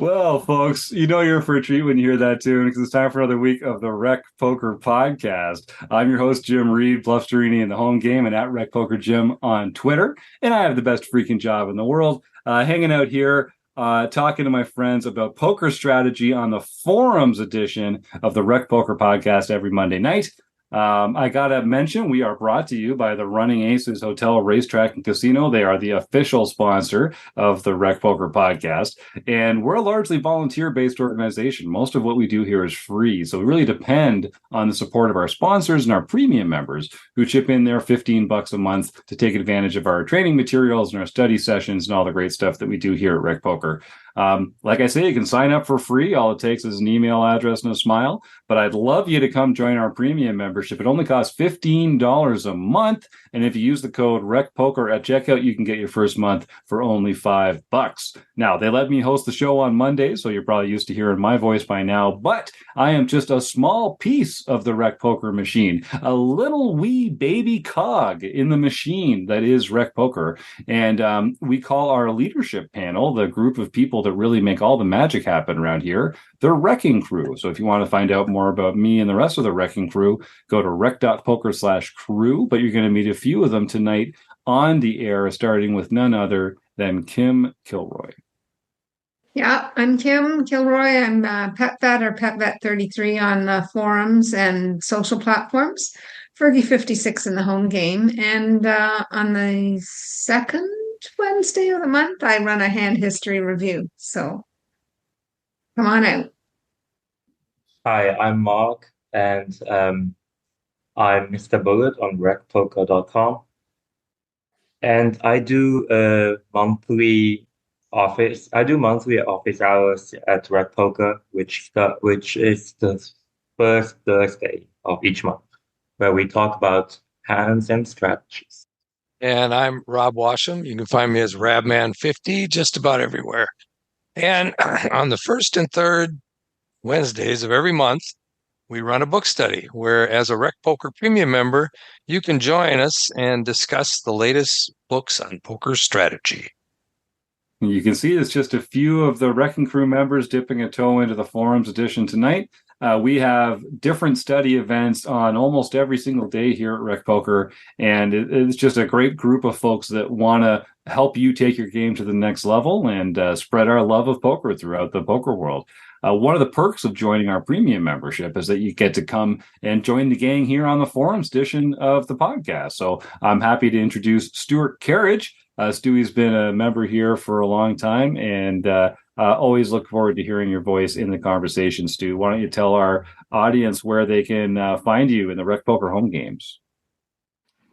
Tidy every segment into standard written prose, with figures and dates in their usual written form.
Well, folks, you know you're for a treat when you hear that tune because it's time for another week of the Rec Poker Podcast. I'm your host, Jim Reid, Bluff Sterini in the home game and at Rec Poker Jim on Twitter. And I have the best freaking job in the world, hanging out here, talking to my friends about poker strategy on the forums edition of the Rec Poker Podcast every Monday night. I gotta mention, we are brought to you by the Running Aces Hotel, Racetrack, and Casino. They are the official sponsor of the Rec Poker Podcast, and we're a largely volunteer-based organization. Most of what we do here is free, so we really depend on the support of our sponsors and our premium members who chip in their $15 a month to take advantage of our training materials and our study sessions and all the great stuff that we do here at Rec Poker. Like I say, you can sign up for free. All it takes is an email address and a smile. But I'd love you to come join our premium membership. It only costs $15 a month. And if you use the code RecPoker at checkout, you can get your first month for only $5. Now, they let me host the show on Mondays, so you're probably used to hearing my voice by now. But I am just a small piece of the Rec Poker machine, a little wee baby cog in the machine that is Rec Poker. And we call our leadership panel, the group of people that really make all the magic happen around here, the RecCing Crew. So if you want to find out more about me and the rest of the RecCing Crew, go to rec.poker/crew. But you're going to meet a few of them tonight on the air, starting with none other than Kim Kilroy. Yeah, I'm Kim Kilroy. I'm PetVet or PetVet33 on the forums and social platforms. Fergie56 in the home game. And on the second Wednesday of the month, I run a hand history review. So come on out. Hi, I'm Mark, and I'm Mr. Bullet on RecPoker.com. And I do monthly office hours at Rec Poker, which is the first Thursday of each month, where we talk about hands and strategies. And I'm Rob Washam. You can find me as Rabman50 just about everywhere. And on the first and third Wednesdays of every month, we run a book study where, as a Rec Poker Premium member, you can join us and discuss the latest books on poker strategy. You can see it's just a few of the RecCing Crew members dipping a toe into the forums edition tonight. We have different study events on almost every single day here at Rec Poker, and it's just a great group of folks that want to help you take your game to the next level and spread our love of poker throughout the poker world. One of the perks of joining our premium membership is that you get to come and join the gang here on the forums edition of the podcast. So I'm happy to introduce Stuart Carriage. Stewie's been a member here for a long time, and always look forward to hearing your voice in the conversation. Stu, why don't you tell our audience where they can find you in the Rec Poker home games?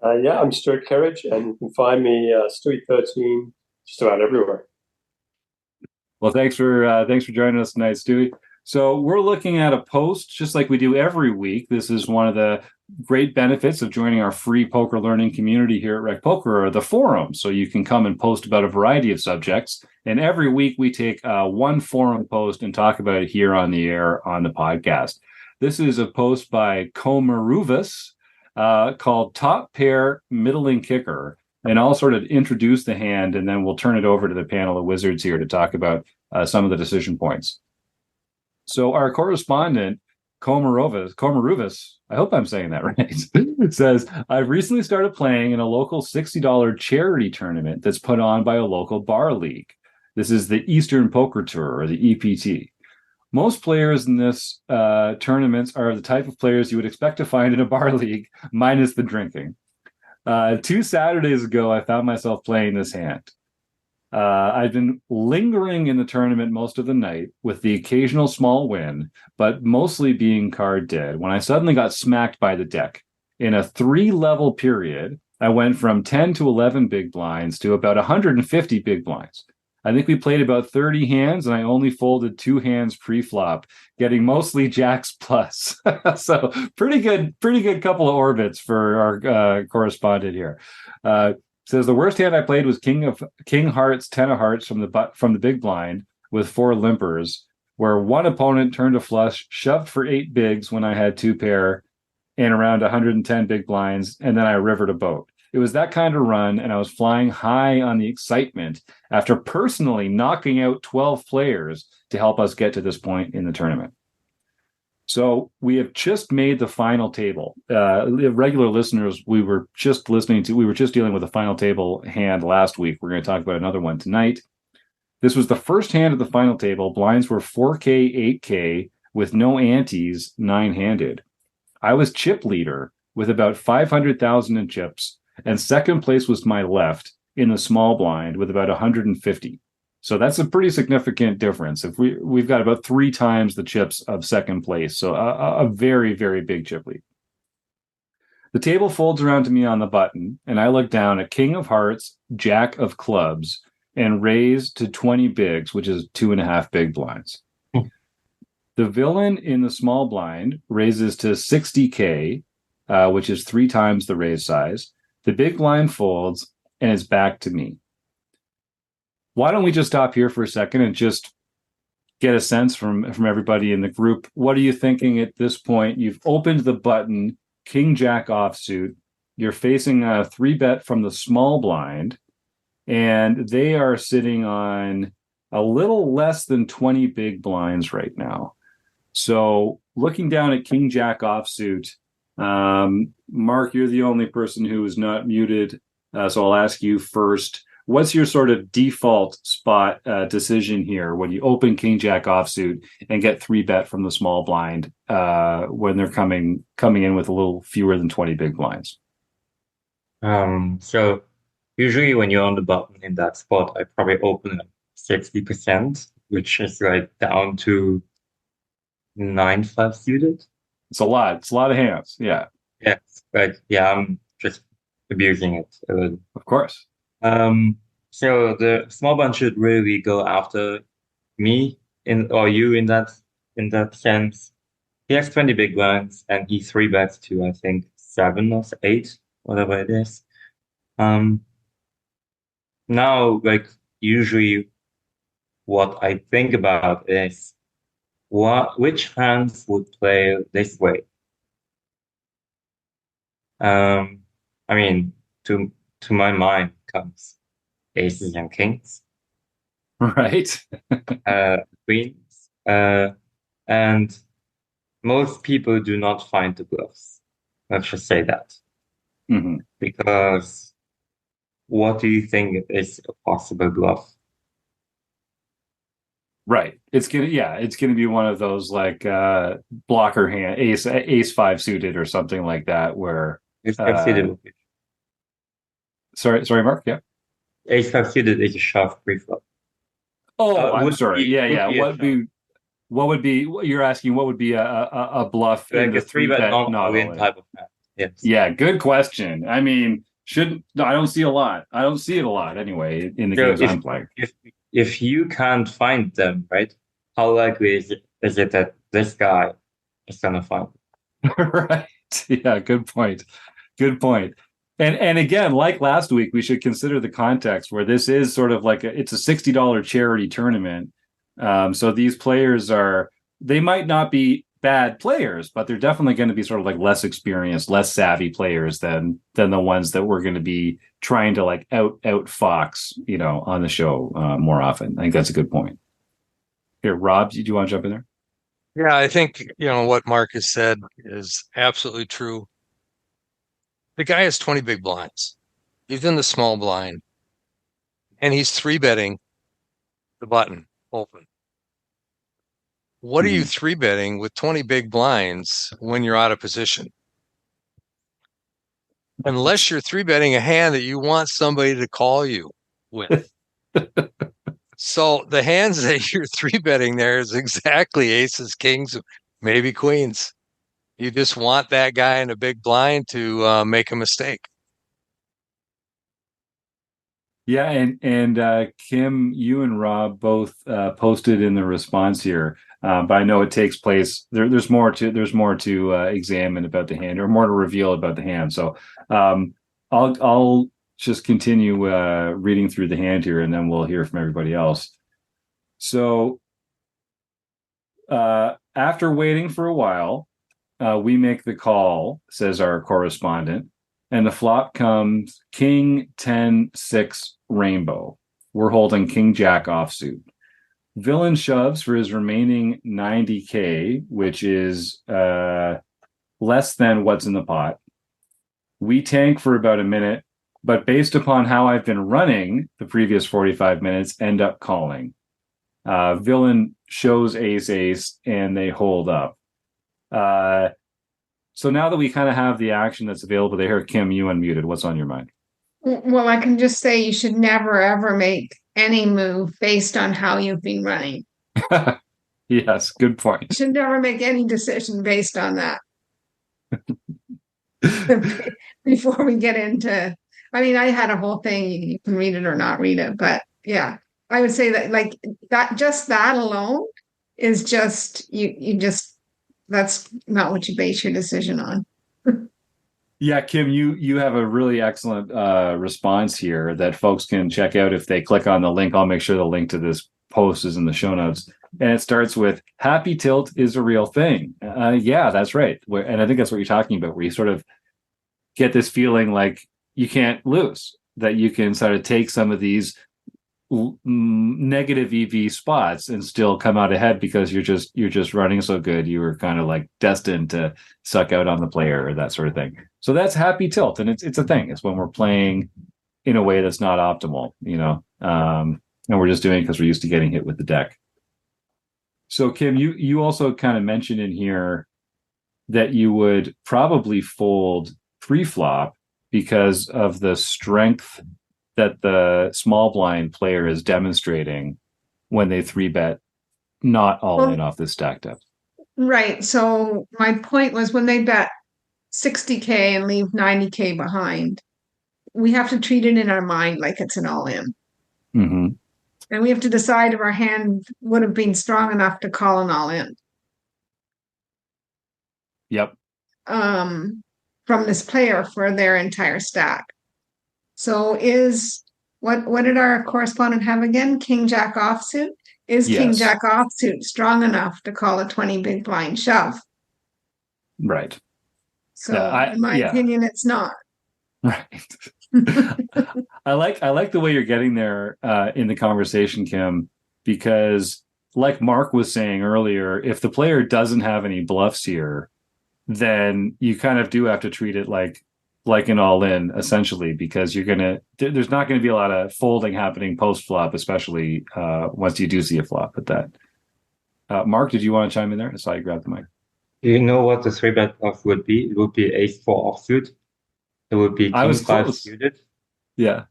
Yeah, I'm Stuart Carriage, and you can find me Stewie13 just about everywhere. Well, thanks for joining us tonight, Stewie. So we're looking at a post just like we do every week. This is one of the great benefits of joining our free poker learning community here at Rec Poker, or the forum. So you can come and post about a variety of subjects. And every week we take one forum post and talk about it here on the air on the podcast. This is a post by comeruvas called Top Pair Middling Kicker. And I'll sort of introduce the hand, and then we'll turn it over to the panel of wizards here to talk about some of the decision points. So our correspondent, Comeruvas, I hope I'm saying that right, says, I've recently started playing in a local $60 charity tournament that's put on by a local bar league. This is the Eastern Poker Tour, or the EPT. Most players in this tournaments are the type of players you would expect to find in a bar league, minus the drinking. 2 Saturdays ago, I found myself playing this hand. I've been lingering in the tournament most of the night with the occasional small win, but mostly being card dead when I suddenly got smacked by the deck. In a 3-level period, I went from 10 to 11 big blinds to about 150 big blinds. I think we played about 30 hands, and I only folded 2 hands pre-flop, getting mostly jacks plus. So pretty good couple of orbits for our correspondent here. Says the worst hand I played was King Hearts, 10 of Hearts from the big blind with 4 limpers, where one opponent turned a flush, shoved for 8 bigs when I had 2 pair, and around 110 big blinds, and then I rivered a boat. It was that kind of run, and I was flying high on the excitement after personally knocking out 12 players to help us get to this point in the tournament. So we have just made the final table. Regular listeners, we were just dealing with the final table hand last week. We're going to talk about another one tonight. This was the first hand of the final table. Blinds were 4K, 8K with no antes, 9-handed. I was chip leader with about 500,000 in chips, and second place was my left in the small blind with about 150. So that's a pretty significant difference. If we've got about 3 times the chips of second place, so a very, very big chip lead. The table folds around to me on the button, and I look down at King of Hearts, Jack of Clubs, and raise to 20 bigs, which is 2.5 big blinds. The villain in the small blind raises to 60K, which is 3 times the raise size. The big blind folds, and it's back to me. Why don't we just stop here for a second and just get a sense from everybody in the group? What are you thinking at this point? You've opened the button, King Jack offsuit. You're facing a 3-bet from the small blind, and they are sitting on a little less than 20 big blinds right now. So looking down at King Jack offsuit, Mark, you're the only person who is not muted, so I'll ask you first. What's your sort of default spot decision here when you open King Jack offsuit and get 3-bet from the small blind when they're coming in with a little fewer than 20 big blinds? So usually when you're on the button in that spot, I probably open at 60%, which is like down to 9-5 suited. It's a lot. It's a lot of hands. Yeah. Yes, but yeah, I'm just abusing it a little. Of course. So the small blind should really go after me or you in that sense. He has 20 big blinds and he 3-bets to I think 7 or 8, whatever it is. Now, like usually, what I think about is which hands would play this way. I mean, to my mind comes aces and kings, Right. queens, and most people do not find the bluffs. Let's just say that. Mm-hmm. Because what do you think is a possible bluff? Right. It's gonna be one of those like blocker hand, ace 5 suited or something like that where sorry, Mark. Yeah. Ace 5 suited is a shove pre-flop. Oh, I'm sorry. Yeah. What would be you're asking? What would be a bluff like in the a 3-bet non-all-in type of hand? Yes. Yeah, good question. I mean, I don't see a lot. I don't see it a lot anyway in the games I'm playing. If you can't find them, right? How likely is it that this guy is gonna find them? Right. Yeah, good point. Good point. And again, like last week, we should consider the context where this is sort of like it's a $60 charity tournament. So these players they might not be bad players, but they're definitely going to be sort of like less experienced, less savvy players than the ones that we're going to be trying to like out fox, on the show more often. I think that's a good point. Here, Rob, do you want to jump in there? Yeah, I think, what Mark has said is absolutely true. The guy has 20 big blinds. He's in the small blind. And he's 3-betting the button open. What are you 3-betting with 20 big blinds when you're out of position? Unless you're 3-betting a hand that you want somebody to call you with. So the hands that you're 3-betting there is exactly aces, kings, maybe queens. You just want that guy in a big blind to make a mistake. Yeah, and Kim, you and Rob both posted in the response here, but I know it takes place. There's more to examine about the hand, or more to reveal about the hand. So I'll just continue reading through the hand here, and then we'll hear from everybody else. So after waiting for a while, we make the call, says our correspondent. and the flop comes King 10-6 rainbow. We're holding King Jack offsuit. Villain shoves for his remaining 90K, which is less than what's in the pot. We tank for about a minute, but based upon how I've been running the previous 45 minutes, end up calling. Villain shows ace, and they hold up. So now that we kind of have the action that's available there, Kim, you unmuted. What's on your mind? Well, I can just say you should never, ever make any move based on how you've been running. Yes, good point. You should never make any decision based on that. Before we get into, I mean, I had a whole thing. You can read it or not read it, but yeah, I would say that like that, just that alone is just you just that's not what you base your decision on. Yeah, Kim, you have a really excellent response here that folks can check out if they click on the link. I'll make sure the link to this post is in the show notes. And it starts with happy tilt is a real thing. Yeah, that's right. And I think that's what you're talking about, where you sort of get this feeling like you can't lose, that you can sort of take some of these negative EV spots and still come out ahead because you're just running so good. You were kind of like destined to suck out on the player or that sort of thing. So that's happy tilt, and it's a thing. It's when we're playing in a way that's not optimal, and we're just doing it because we're used to getting hit with the deck. So Kim, you also kind of mentioned in here that you would probably fold pre-flop because of the strength that the small blind player is demonstrating when they 3-bet not all in off this stacked up. Right. So my point was when they bet 60K and leave 90K behind, we have to treat it in our mind like it's an all-in. Mm-hmm. And we have to decide if our hand would have been strong enough to call an all-in. Yep. From this player for their entire stack. So is what did our correspondent have again? King Jack offsuit? Is Yes. King Jack offsuit strong enough to call a 20 big blind shove? Right. So Yeah, in my opinion, it's not. Right. I like the way you're getting there in the conversation, Kim, because like Mark was saying earlier, if the player doesn't have any bluffs here, then you kind of do have to treat it like an all-in, essentially, because there's not going to be a lot of folding happening post-flop, especially once you do see a flop at that. Mark, did you want to chime in there? I saw you grab the mic. Do you know what the 3-bet off would be? It would be ace-4 offsuit. It would be I was king-5 close. suited. Yeah.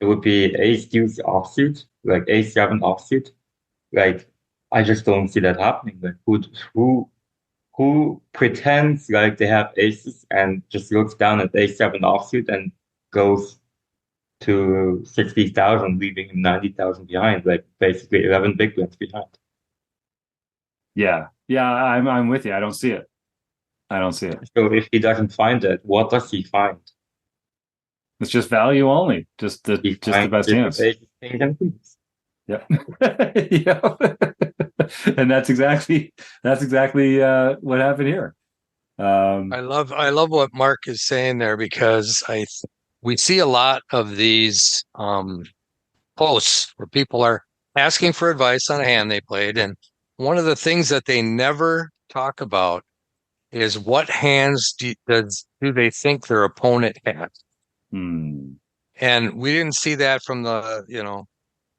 It would be ace-deuce offsuit, like ace-7 offsuit. Like, I just don't see that happening. Like, who pretends like they have aces and just looks down at ace-7 offsuit and goes to 60,000, leaving him 90,000 behind, like basically 11 big blinds behind. Yeah. I'm with you. I don't see it. So if he doesn't find it, what does he find? It's just value only. Just the best hands. Aces, kings, and queens. Yeah. Yeah. And that's exactly what happened here. I love what Mark is saying there, because we see a lot of these posts where people are asking for advice on a hand they played, and one of the things that they never talk about is what hands do they think their opponent has. And we didn't see that from the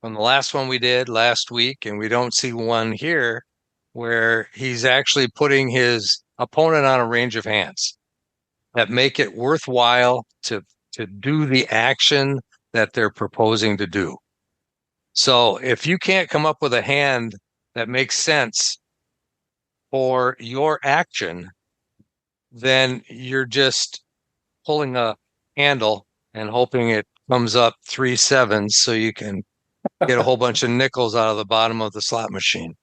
last one we did last week, and we don't see one here where he's actually putting his opponent on a range of hands that make it worthwhile to do the action that they're proposing to do. So if you can't come up with a hand that makes sense for your action, then you're just pulling a handle and hoping it comes up 3 sevens so you can get a whole bunch of nickels out of the bottom of the slot machine.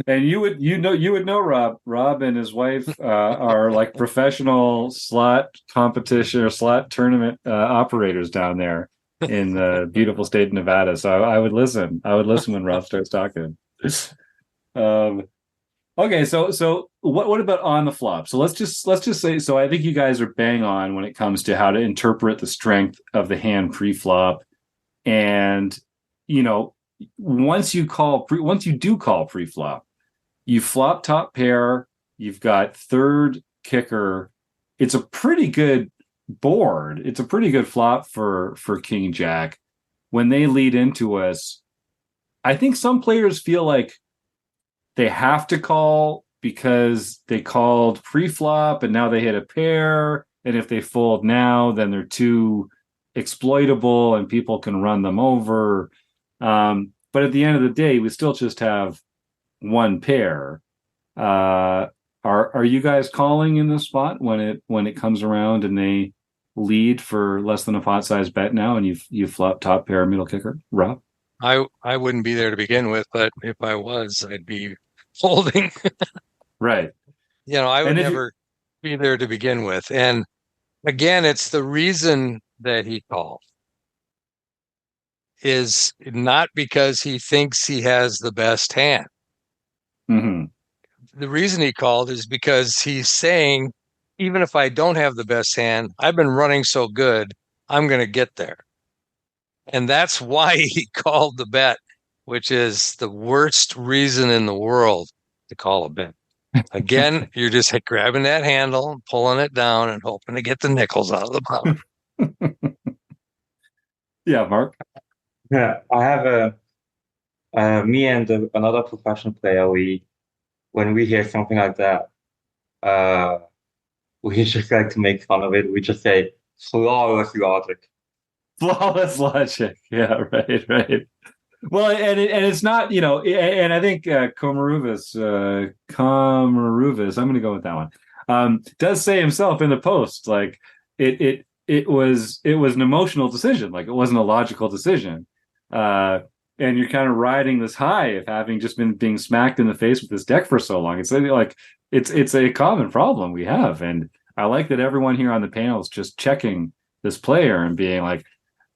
And you would know Rob and his wife are like professional slot competition or slot tournament operators down there in the beautiful state of Nevada. So I would listen when Rob starts talking. Okay, so what about on the flop? So let's just say, so I think you guys are bang on when it comes to how to interpret the strength of the hand pre-flop. And once you do call pre-flop, you flop top pair, you've got third kicker. It's a pretty good board. It's a pretty good flop for King Jack. When they lead into us, I think some players feel like they have to call because they called pre-flop and now they hit a pair. And if they fold now, then they're too exploitable and people can run them over. But at the end of the day, we still just have one pair. Are you guys calling in this spot when it comes around and they lead for less than a pot size bet now and you flop top pair middle kicker? Rob? I wouldn't be there to begin with, but if I was, I'd be folding. Right. I would never be there to begin with. And again, it's the reason that he called is not because he thinks he has the best hand. Mm-hmm. The reason he called is because he's saying, even if I don't have the best hand, I've been running so good, I'm going to get there. And that's why he called the bet, which is the worst reason in the world to call a bet. Again, you're just grabbing that handle, pulling it down, and hoping to get the nickels out of the bottom. Yeah, Mark? Yeah, I have me and another professional player, when we hear something like that, we just like to make fun of it. We just say flawless logic. Flawless logic. Yeah, right. Well, and it's not, and I think comeruvas, I'm going to go with that one. Does say himself in the post, like it was an emotional decision, like it wasn't a logical decision. And you're kind of riding this high of having just been being smacked in the face with this deck for so long. It's like it's a common problem we have, and I like that everyone here on the panel is just checking this player and being like,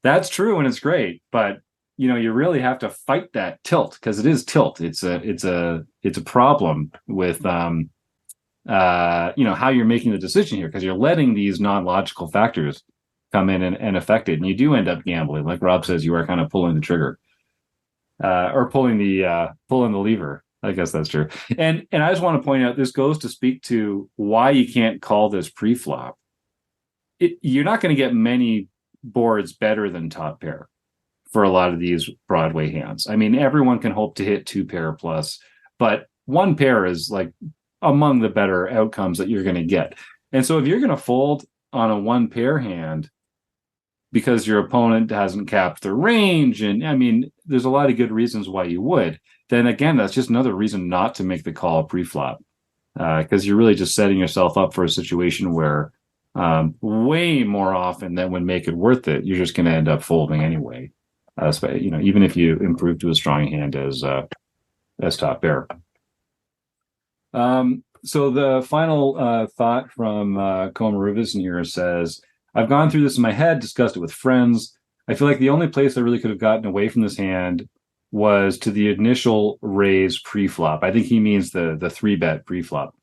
that's true and it's great, but you really have to fight that tilt because it is tilt. It's a problem with how you're making the decision here because you're letting these non-logical factors come in and affect it, and you do end up gambling. Like Rob says, you are kind of pulling the trigger. Or pulling the lever. I guess that's true. And I just want to point out, this goes to speak to why you can't call this pre-flop. You're not going to get many boards better than top pair for a lot of these Broadway hands. I mean, everyone can hope to hit two pair plus, but one pair is like among the better outcomes that you're going to get. And so if you're going to fold on a one pair hand because your opponent hasn't capped their range, and I mean, there's a lot of good reasons why you would, then again, that's just another reason not to make the call pre-flop, because you're really just setting yourself up for a situation where way more often than would make it worth it, you're just going to end up folding anyway. Even if you improve to a strong hand as top pair. So the final thought from comeruvas in here says, I've gone through this in my head, discussed it with friends. I feel like the only place I really could have gotten away from this hand was to the initial raise pre-flop. I think he means the 3-bet pre-flop.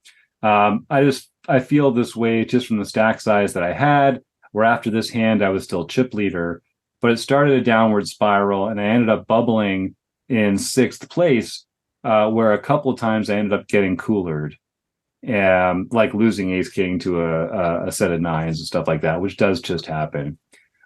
I feel this way just from the stack size that I had, where after this hand I was still chip leader, but it started a downward spiral and I ended up bubbling in 6th place, where a couple of times I ended up getting coolered. Like losing ace king to a set of nines and stuff like that, which does just happen.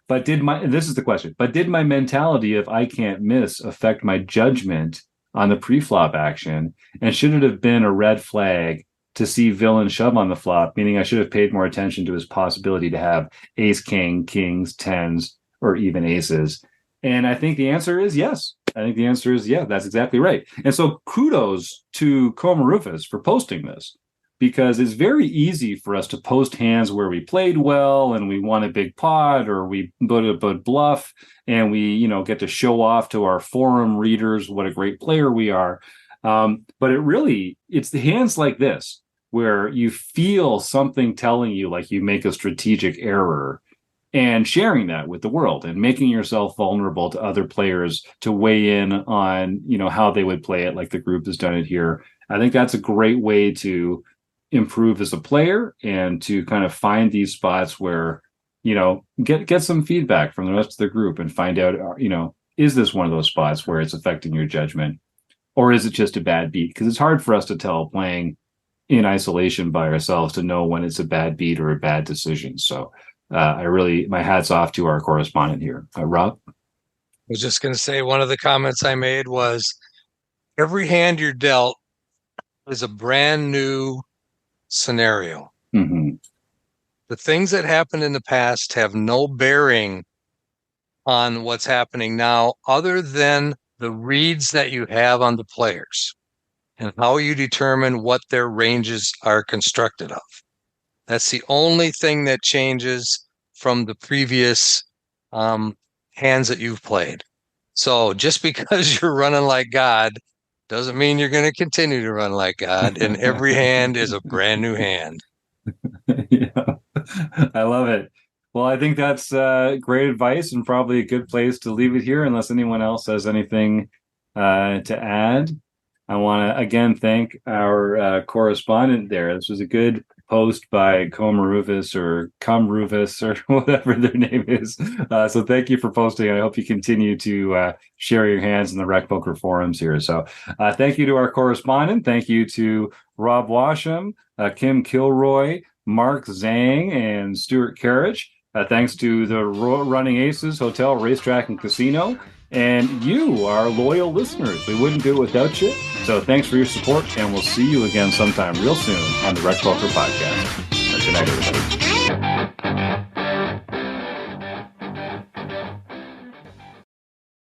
But this is the question, but did my mentality of I can't miss affect my judgment on the pre-flop action? And should it have been a red flag to see villain shove on the flop, meaning I should have paid more attention to his possibility to have ace king, kings, tens, or even aces? And I think the answer is yes. That's exactly right. And so kudos to comeruvas for posting this, because it's very easy for us to post hands where we played well and we won a big pot, or we put a bluff and we, get to show off to our forum readers what a great player we are. But it's the hands like this where you feel something telling you like you make a strategic error, and sharing that with the world and making yourself vulnerable to other players to weigh in on, how they would play it, like the group has done it here. I think that's a great way to improve as a player and to kind of find these spots where, get some feedback from the rest of the group and find out, is this one of those spots where it's affecting your judgment, or is it just a bad beat? Because it's hard for us to tell playing in isolation by ourselves to know when it's a bad beat or a bad decision. So my hat's off to our correspondent here. Rob? I was just going to say, one of the comments I made was, every hand you're dealt is a brand new scenario. Mm-hmm. The things that happened in the past have no bearing on what's happening now, other than the reads that you have on the players and how you determine what their ranges are constructed of. That's the only thing that changes from the previous hands that you've played. So just because you're running like God doesn't mean you're going to continue to run like God. And every hand is a brand new hand. Yeah, I love it. Well, I think that's great advice and probably a good place to leave it here, unless anyone else has anything to add. I want to again thank our correspondent there. This was a good post by comeruvas or whatever their name is. So thank you for posting. I hope you continue to share your hands in the RecPoker forums here. So thank you to our correspondent. Thank you to Rob Washam, Kim Kilroy, Mark Zhang, and Stuart Carriage. Thanks to the Running Aces Hotel, Racetrack, and Casino. And you, our loyal listeners. We wouldn't do it without you. So thanks for your support, and we'll see you again sometime real soon on the RecPoker Podcast. Good night, everybody.